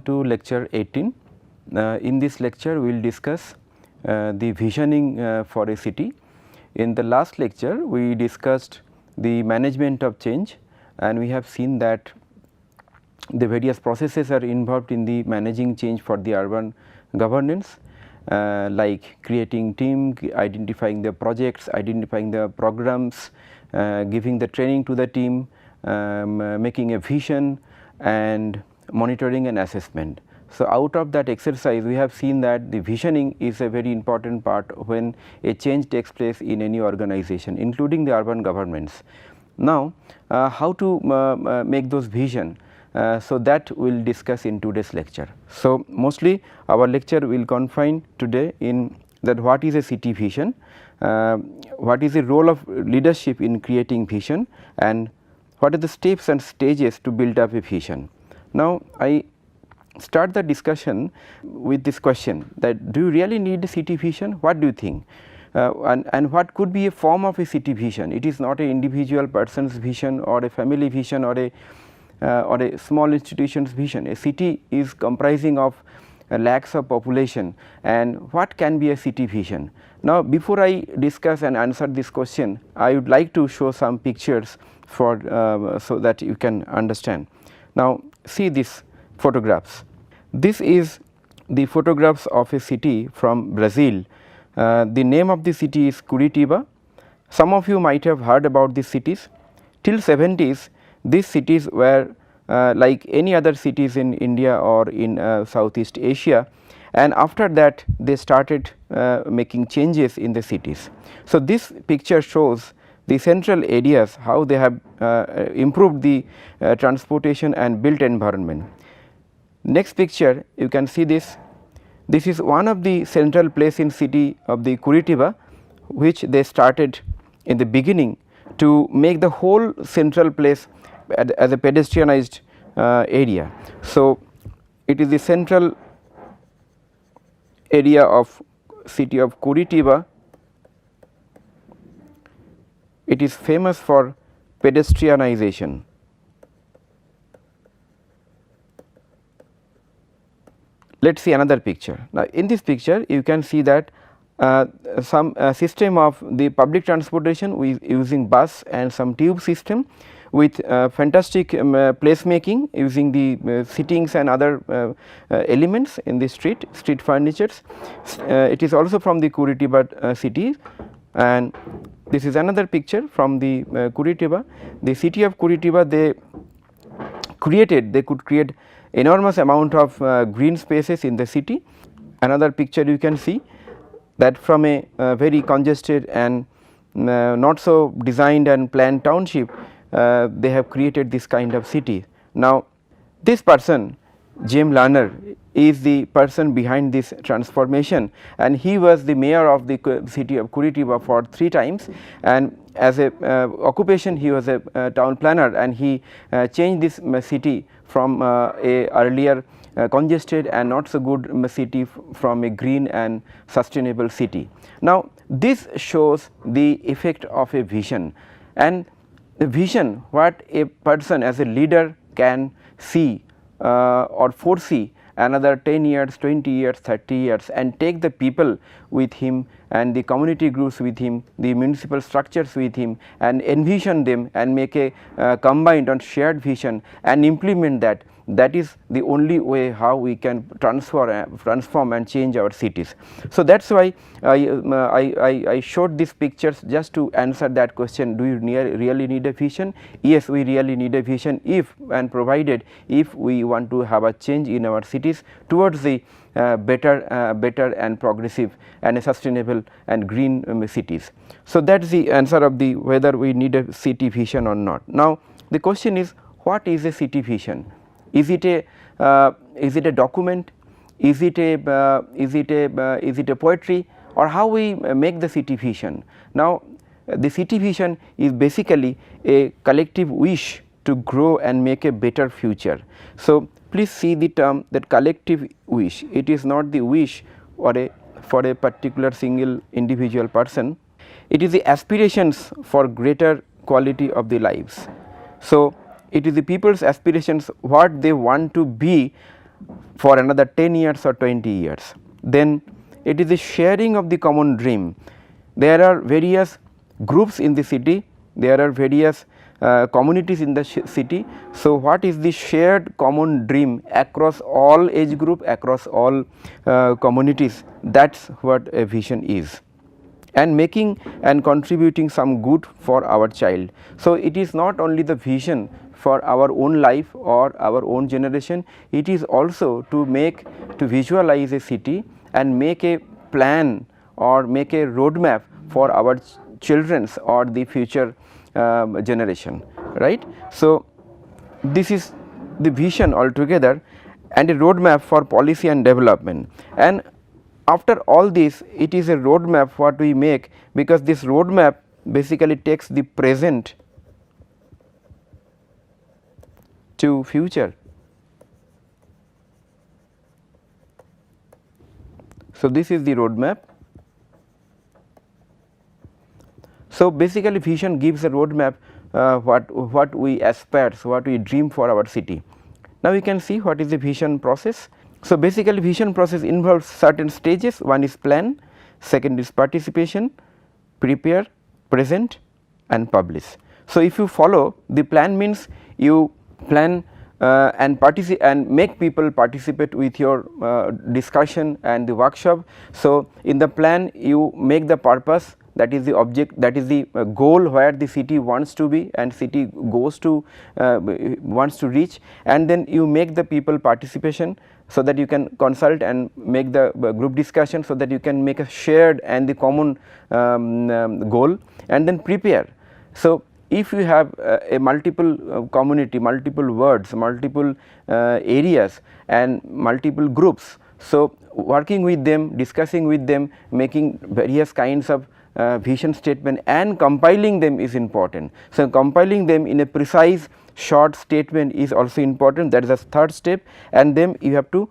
to lecture 18. In this lecture we will discuss the visioning for a city. In the last lecture we discussed the management of change, and we have seen that the various processes are involved in the managing change for the urban governance, like creating team, identifying the projects, identifying the programs, giving the training to the team, making a vision and monitoring and assessment. So, out of that exercise we have seen that the visioning is a very important part when a change takes place in any organization, including the urban governments. Now, how to make those vision? So, that we will discuss in today's lecture. So, mostly our lecture will confine today in that what is a city vision, what is the role of leadership in creating vision, and what are the steps and stages to build up a vision. Now, I start the discussion with this question that do you really need a city vision? What do you think? And what could be a form of a city vision? It is not an individual person's vision or a family vision or a small institution's vision. A city is comprising of lakhs of population, and what can be a city vision? Now, before I discuss and answer this question, I would like to show some pictures for so that you can understand. Now, see these photographs. This is the photographs of a city from Brazil. The name of the city is Curitiba. Some of you might have heard about these cities. Till 70s, these cities were like any other cities in India or in Southeast Asia, and after that they started making changes in the cities. So, this picture shows the central areas, how they have improved the transportation and built environment. Next picture you can see this. This is one of the central place in city of the Curitiba, which they started in the beginning to make the whole central place as a pedestrianized area. So, it is the central area of city of Curitiba. It is famous for pedestrianization. Let us see another picture. Now, in this picture you can see that some system of the public transportation with using bus and some tube system with fantastic placemaking using the sittings and other elements in the street furnitures. It is also from the Curitiba city, and this is another picture from the Curitiba. The city of Curitiba, they could create enormous amount of green spaces in the city. Another picture you can see that from a very congested and not so designed and planned township, they have created this kind of city. Now, this person James Lerner is the person behind this transformation, and he was the mayor of the city of Curitiba for 3 times, and as a occupation he was a town planner, and he changed this city from a earlier congested and not so good city from a green and sustainable city. Now, this shows the effect of a vision, and the vision what a person as a leader can see or foresee another 10 years, 20 years, 30 years, and take the people with him and the community groups with him, the municipal structures with him, and envision them and make a combined and shared vision and implement that. That is the only way how we can transform and change our cities. So, that is why I showed these pictures just to answer that question, do you really need a vision? Yes, we really need a vision if and provided if we want to have a change in our cities towards the better and progressive and sustainable and green cities. So, that is the answer of the whether we need a city vision or not. Now, the question is, what is a city vision? Is it a document? Is it a poetry, or how we make the city vision? Now, the city vision is basically a collective wish to grow and make a better future. So, please see the term that collective wish. It is not the wish or for a particular single individual person. It is the aspirations for greater quality of the lives. So, it is the people's aspirations what they want to be for another 10 years or 20 years. Then it is the sharing of the common dream. There are various groups in the city, there are various communities in the city. So, what is the shared common dream across all age group, across all communities, that is what a vision is, and making and contributing some good for our child. So, it is not only the vision for our own life or our own generation, it is also to make, to visualize a city and make a plan or make a roadmap for our children's or the future generation, right. So, this is the vision altogether and a roadmap for policy and development. And after all this, it is a roadmap what we make, because this roadmap basically takes the present to future. So, this is the roadmap. So, basically vision gives a roadmap what we aspire, so what we dream for our city. Now, we can see what is the vision process. So, basically vision process involves certain stages. One is plan, second is participation, prepare, present and publish. So, if you follow the plan, means you plan and make people participate with your discussion and the workshop. So, in the plan you make the purpose, that is the object, that is the goal where the city wants to be and city goes to wants to reach, and then you make the people participation, so that you can consult and make the group discussion, so that you can make a shared and the common goal, and then prepare. So, if you have a multiple community, multiple words, multiple areas and multiple groups, so working with them, discussing with them, making various kinds of vision statement and compiling them is important. So, compiling them in a precise short statement is also important, that is the third step, and then you have to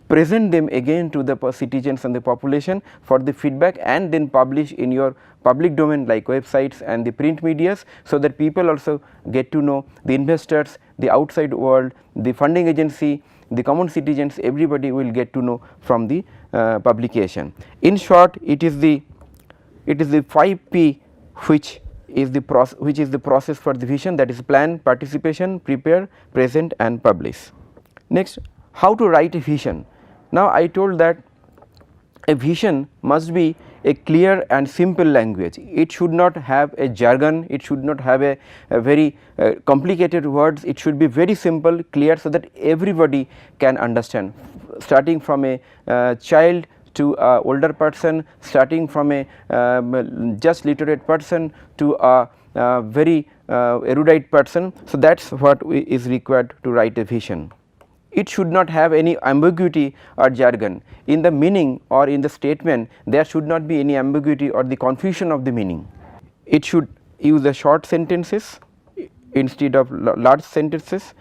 present them again to the citizens and the population for the feedback, and then publish in your public domain like websites and the print medias, so that people also get to know, the investors, the outside world, the funding agency, the common citizens, everybody will get to know from the publication. In short, it is the 5P which is the process for the vision, that is plan, participation, prepare, present and publish. Next, how to write a vision. Now, I told that a vision must be a clear and simple language. It should not have a jargon, it should not have a very complicated words, it should be very simple, clear, so that everybody can understand, starting from a child to a older person, starting from a just literate person to a very erudite person. So, that is what is required to write a vision. It should not have any ambiguity or jargon in the meaning or in the statement. There should not be any ambiguity or the confusion of the meaning. It should use the short sentences instead of large sentences.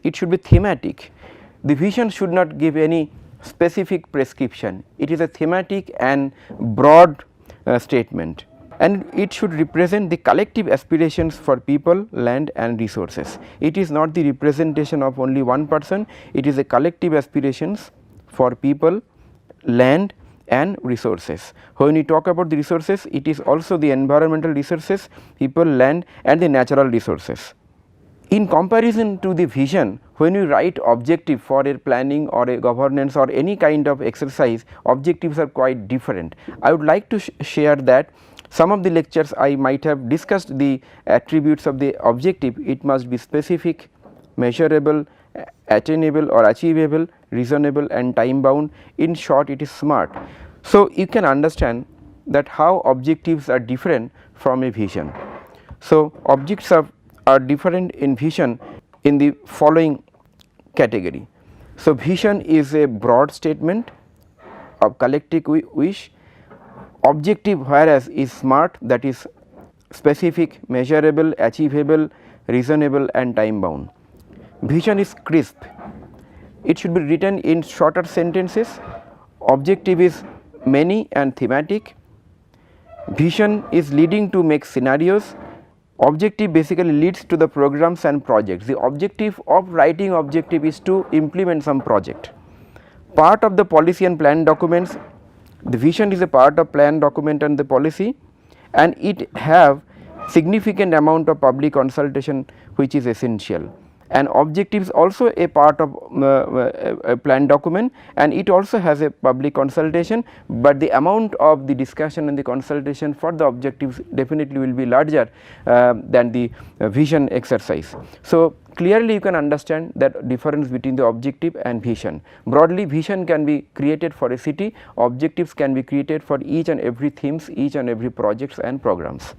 It should be thematic. The vision should not give any specific prescription, it is a thematic and broad statement, and it should represent the collective aspirations for people, land and resources. It is not the representation of only one person, it is a collective aspirations for people, land and resources. When we talk about the resources, it is also the environmental resources, people, land and the natural resources. In comparison to the vision, when you write objective for a planning or a governance or any kind of exercise, objectives are quite different. I would like to share that some of the lectures I might have discussed the attributes of the objective. It must be specific, measurable, attainable or achievable, reasonable and time bound. In short, it is SMART. So, you can understand that how objectives are different from a vision. So, objects are different in vision in the following category. So, vision is a broad statement of collective wish, objective whereas is SMART, that is specific, measurable, achievable, reasonable and time bound. Vision is crisp, it should be written in shorter sentences, objective is many and thematic, vision is leading to make scenarios, Objective basically leads to the programs and projects. The objective of writing objective is to implement some project. Part of the policy and plan documents, the vision is a part of plan document and the policy, and it have significant amount of public consultation which is essential, and objectives also a part of a plan document, and it also has a public consultation, but the amount of the discussion and the consultation for the objectives definitely will be larger than the vision exercise. So, clearly you can understand that difference between the objective and vision. Broadly, vision can be created for a city, objectives can be created for each and every themes, each and every projects and programs.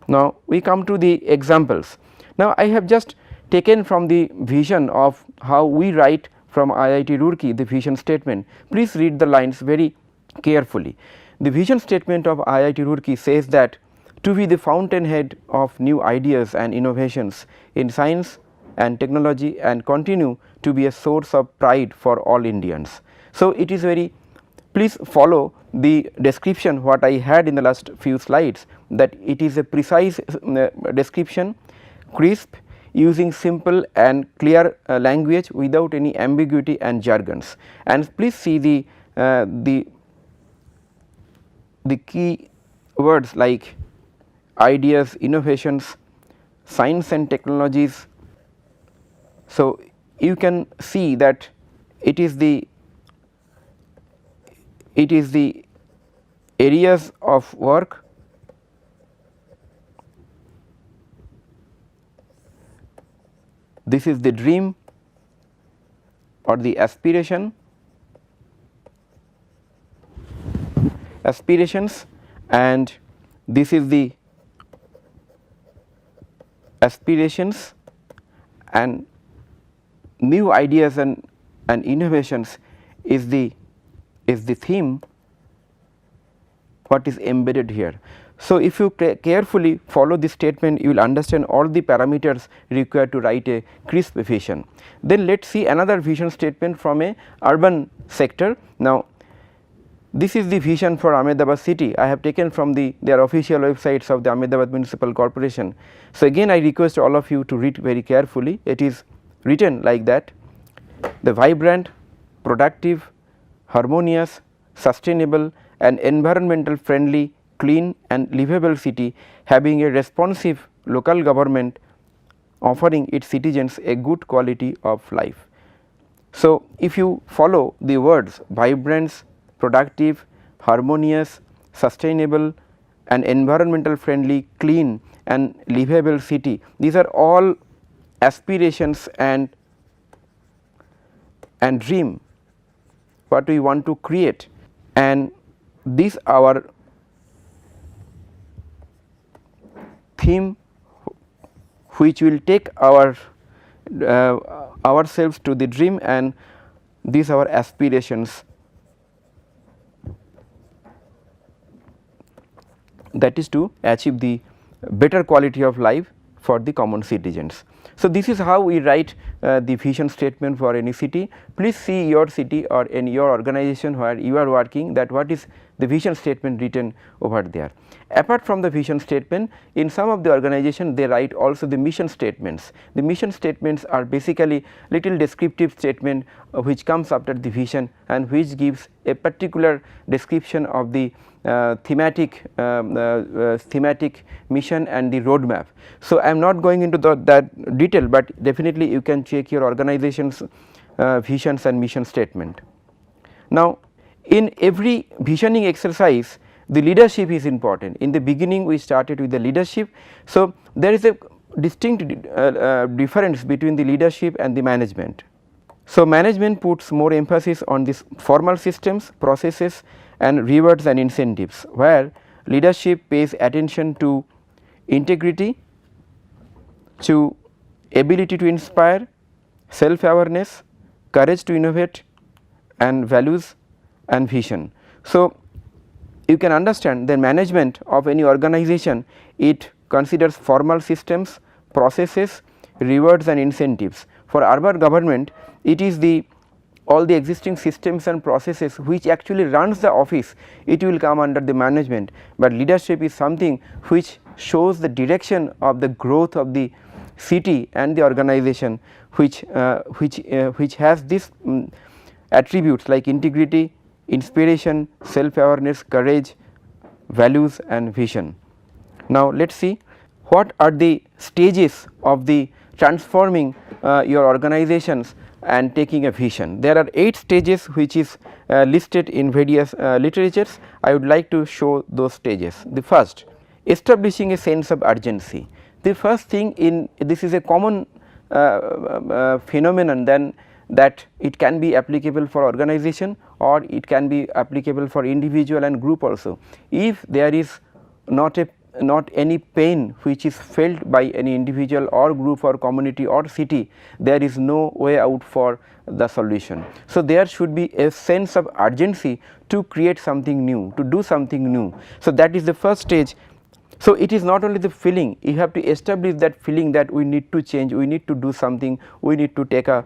Now, we come to the examples. Now, I have just taken from the vision of how we write from IIT Roorkee the vision statement. Please read the lines very carefully. The vision statement of IIT Roorkee says that to be the fountainhead of new ideas and innovations in science and technology and continue to be a source of pride for all Indians. So, it is very, please follow the description what I had in the last few slides, that it is a precise description, crisp, using simple and clear language without any ambiguity and jargons. And please see the key words like ideas, innovations, science and technologies. So, you can see that it is the areas of work, this is the dream or the aspirations, and this is the aspirations, and new ideas and innovations is the theme what is embedded here. So, if you carefully follow this statement, you will understand all the parameters required to write a crisp vision. Then let us see another vision statement from a urban sector. Now, this is the vision for Ahmedabad city. I have taken from their official websites of the Ahmedabad Municipal Corporation. So, again I request all of you to read very carefully. It is written like that: the vibrant, productive, harmonious, sustainable and environmental friendly, clean and livable city having a responsive local government offering its citizens a good quality of life. So, if you follow the words vibrant, productive, harmonious, sustainable and environmental friendly, clean and livable city, these are all aspirations and dream what we want to create, and this our theme which will take our ourselves to the dream, and these our aspirations, that is to achieve the better quality of life for the common citizens. So, this is how we write the vision statement for any city. Please see your city or in your organization where you are working, that what is the vision statement written over there. Apart from the vision statement, in some of the organization they write also the mission statements. The mission statements are basically little descriptive statement which comes after the vision and which gives a particular description of the thematic mission and the roadmap. So, I am not going into that detail, but definitely you can check your organization's visions and mission statement. Now, in every visioning exercise, the leadership is important. In the beginning we started with the leadership. So, there is a distinct difference between the leadership and the management. So, management puts more emphasis on this formal systems, processes and rewards and incentives, where leadership pays attention to integrity, to ability to inspire, self awareness, courage to innovate and values and vision. So, you can understand the management of any organization, it considers formal systems, processes, rewards and incentives. For urban government, it is the all the existing systems and processes which actually runs the office, it will come under the management, but leadership is something which shows the direction of the growth of the city and the organization, which has this attributes like integrity, inspiration, self awareness, courage, values and vision. Now, let us see what are the stages of the transforming your organizations and taking a vision. There are 8 stages which is listed in various literatures. I would like to show those stages. The first, establishing a sense of urgency. The first thing in this is a common phenomenon then that it can be applicable for organization or it can be applicable for individual and group also. If there is not any pain which is felt by any individual or group or community or city, there is no way out for the solution. So, there should be a sense of urgency to create something new, to do something new. So, that is the first stage. So, it is not only the feeling, you have to establish that feeling that we need to change, we need to do something, we need to take a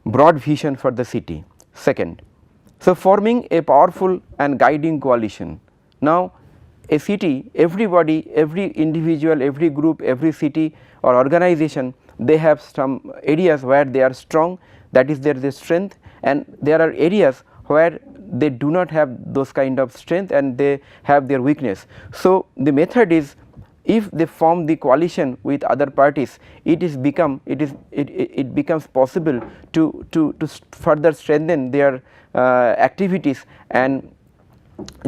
broad vision for the city. Second, so forming a powerful and guiding coalition. Now, a city, everybody, every individual, every group, every city or organization, they have some areas where they are strong, that is their strength, and there are areas where they do not have those kind of strength and they have their weakness. So, the method is, if they form the coalition with other parties, it becomes possible to further strengthen their activities and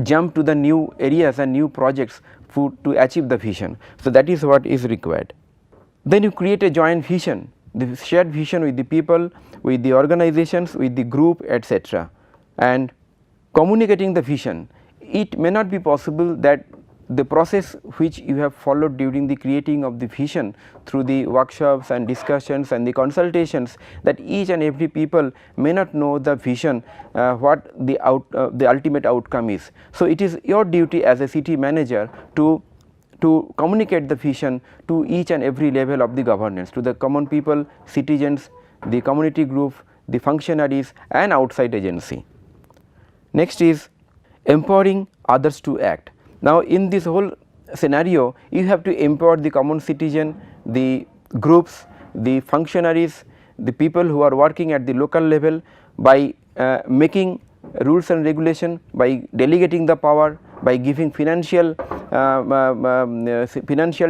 jump to the new areas and new projects to achieve the vision. So, that is what is required. Then you create a joint vision, the shared vision with the people, with the organizations, with the group, etc. And communicating the vision. It may not be possible that the process which you have followed during the creating of the vision through the workshops and discussions and the consultations, that each and every people may not know the vision, what the ultimate outcome is. So, it is your duty as a city manager to communicate the vision to each and every level of the governance, to the common people, citizens, the community group, the functionaries and outside agency. Next is empowering others to act. Now, in this whole scenario, you have to empower the common citizen, the groups, the functionaries, the people who are working at the local level by making rules and regulation, by delegating the power, by giving financial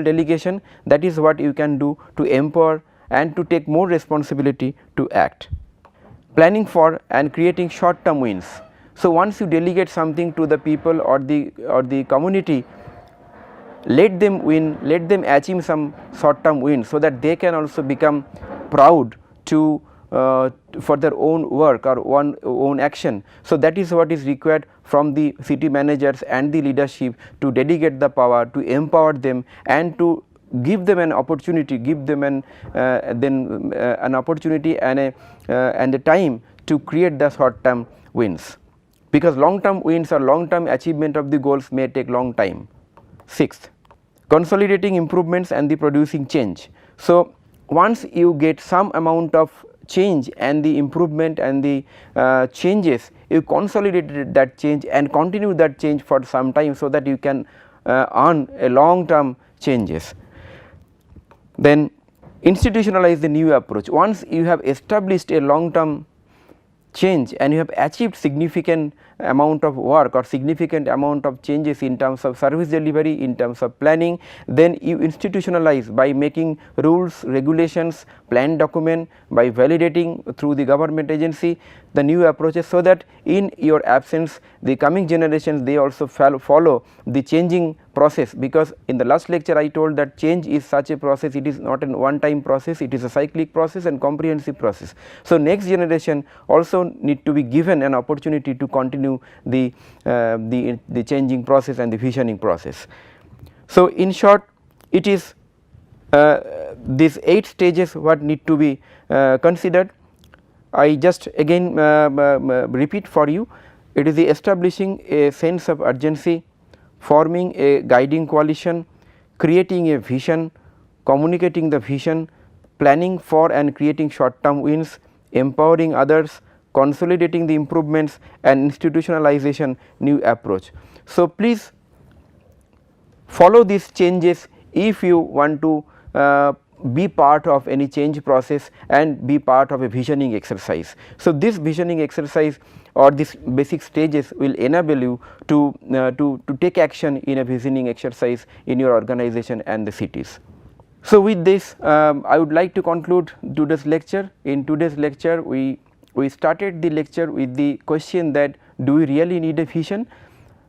delegation. That is what you can do to empower and to take more responsibility to act. Planning for and creating short term wins. So, once you delegate something to the people or the community, let them win, let them achieve some short term win, so that they can also become proud to for their own work or own action. So, that is what is required from the city managers and the leadership, to delegate the power, to empower them and to give them an opportunity, give them an opportunity and the time to create the short term wins, because long term wins or long term achievement of the goals may take long time. Sixth, consolidating improvements and the producing change. So, once you get some amount of change and the improvement and the changes, you consolidate that change and continue that change for some time, so that you can earn a long term changes. Then institutionalize the new approach. Once you have established a long term change and you have achieved significant amount of work or significant amount of changes in terms of service delivery, in terms of planning, then you institutionalize by making rules, regulations, plan document, by validating through the government agency the new approaches, so that in your absence the coming generations, they also follow the changing process. Because in the last lecture I told that change is such a process, it is not a one time process, it is a cyclic process and comprehensive process. So, next generation also need to be given an opportunity to continue the changing process and the visioning process. So, in short, it is these 8 stages what need to be considered. I just again repeat for you. It is the establishing a sense of urgency, forming a guiding coalition, creating a vision, communicating the vision, planning for and creating short term wins, empowering others, consolidating the improvements and institutionalization new approach. So, please follow these changes if you want to be part of any change process and be part of a visioning exercise. So, this visioning exercise or these basic stages will enable you to take action in a visioning exercise in your organization and the cities. So, with this I would like to conclude today's lecture. In today's lecture we started the lecture with the question that do we really need a vision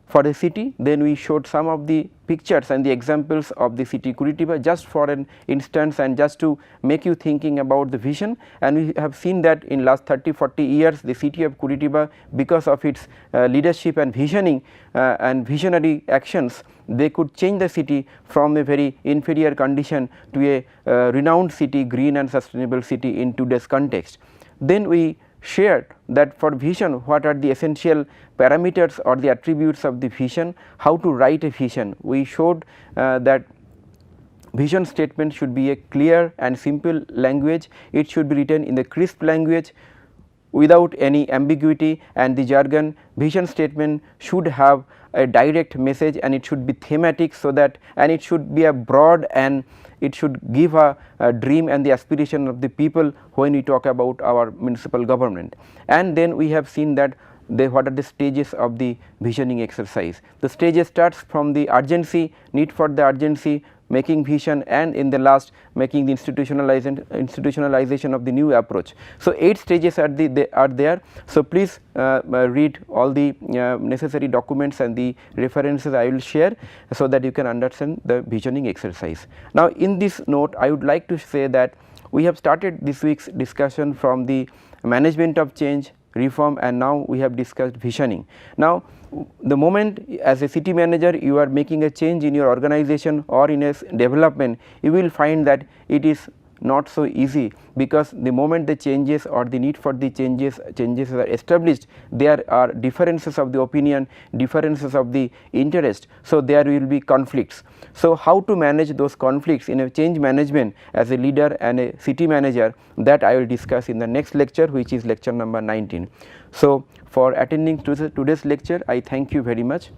for a city. Then we showed some of the pictures and the examples of the city Curitiba just for an instance and just to make you thinking about the vision, and we have seen that in last 30-40 years the city of Curitiba, because of its leadership and visioning and visionary actions, they could change the city from a very inferior condition to a renowned city, green and sustainable city in today's context. Then we shared that for vision what are the essential parameters or the attributes of the vision, how to write a vision. We showed that vision statement should be a clear and simple language, it should be written in the crisp language without any ambiguity, and the jargon vision statement should have a direct message and it should be thematic, so that and it should be a broad and it should give a dream and the aspiration of the people when we talk about our municipal government. And then we have seen that what are the stages of the visioning exercise. The stages starts from the urgency, need for the urgency, making vision, and in the last making the institutionalization of the new approach. So, 8 stages are there. So, please read all the necessary documents and the references I will share, so that you can understand the visioning exercise. Now, in this note I would like to say that we have started this week's discussion from the management of change, reform, and now we have discussed visioning. Now, the moment as a city manager you are making a change in your organization or in a development, you will find that it is not so easy, because the moment the changes or the need for the changes are established, there are differences of the opinion, differences of the interest. So, there will be conflicts. So, how to manage those conflicts in a change management as a leader and a city manager, that I will discuss in the next lecture, which is lecture number 19. So, for attending to today's lecture, I thank you very much.